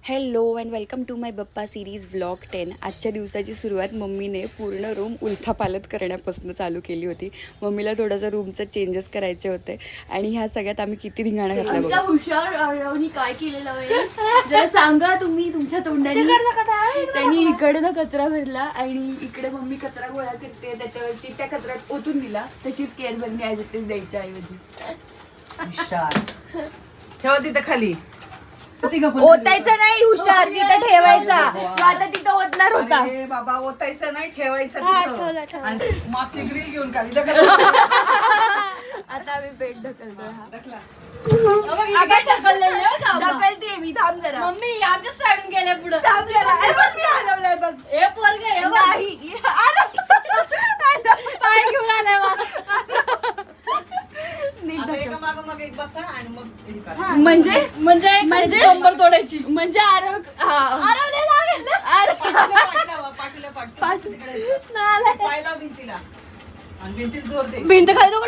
Hello and welcome to my Bappa series vlog 10. आजच्या दिवसाची सुरुवात मम्मीने पूर्ण रूम उलथापालथ करण्यापासून चालू केली होती. मम्मीला थोडंसं रूमचं चेंजेस करायचे होते आणि ह्या सगळ्यात आम्ही किती धिंगाणा घातला बघा. हुशार आरवनी काय केलेलं आहे जरा सांगा तुम्ही तुमच्या तोंडाने. त्यांनी इकडनं कचरा भरला आणि इकडे मम्मी कचरा गोळा करते, त्याच्यावरती त्या कचऱ्यात ओतून दिला. तशीच केअर भरणी ऍज इट इज द्यायच्या ऐवजी. हुशार ठेवा तिथं खाली. ओतायचं नाही, हुशार तिथं ठेवायचा. तो आता तिथं ओतणार होता. अरे बाबा ओतायचं नाही, ठेवायचं तिथं. आणि मागची ग्रिल घेऊन खाली आता आम्ही पेट ढकलतोय. ढकलते मी, थांब जरा. मम्मी आमच्या साईडून गेल्या पुढे थांब जरा. अरे बघ, मी हलवलंय बघ. हे पोरग नाही. पाय घेऊन आलाय आता एका मागं मग एक बसा आणि मग हे करा. म्हणजे कंबर तोडायची. म्हणजे आरव लागेल ना. पाठीला पाठ तिकडे पाय लाव भिंतीला आणि भिंतीला जोर दे. भिंत खाली नको.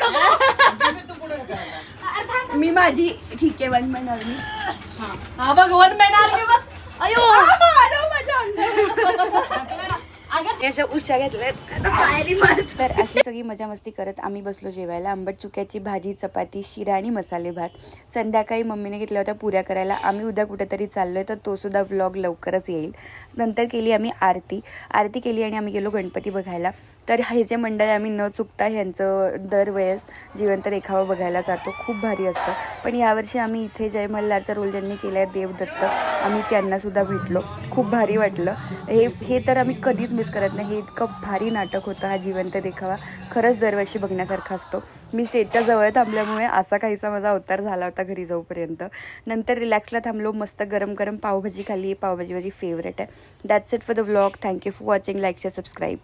तू पुढे करा. मी माझी ठीक आहे वन मॅन आर्मी. हा बघ वन मॅन आर्मी बघ. अयो अशा उश्या घेतल्या तर अशी सगळी मजा मस्ती करत आम्ही बसलो जेवायला. आंबट चुक्याची भाजी, चपाती, शिरा आणि मसाले भात. संध्याकाळी मम्मीने घेतल्या होत्या पुऱ्या करायला. आम्ही उद्या कुठेतरी चाललोय तर तो सुद्धा व्लॉग लवकरच येईल. नंतर केली आम्ही आरती केली आणि आम्ही गेलो गणपती बघायला. तर हे जे मंडळ आम्ही न चुकता ह्यांचं दरवेळेस जिवंत देखावा बघायला जातो. खूप भारी असतं. पण यावर्षी आम्ही इथे जय मल्हारचा रोल ज्यांनी केला आहे देवदत्त, आम्ही त्यांनासुद्धा भेटलो. खूप भारी वाटलं. हे तर आम्ही कधीच मिस करत नाही. हे इतकं भारी नाटक होतं. हा जिवंत देखावा खरंच दरवर्षी बघण्यासारखा असतो. मी स्टेजच्या जवळ थांबल्यामुळे असा काहीसा माझा अवतार झाला होता घरी जाऊपर्यंत. नंतर रिलॅक्सला थांबलो. मस्त गरम गरम पावभाजी खाल्ली. पावभाजी माझी फेवरेट आहे. That's it for the vlog. Thank you for watching. Like share subscribe.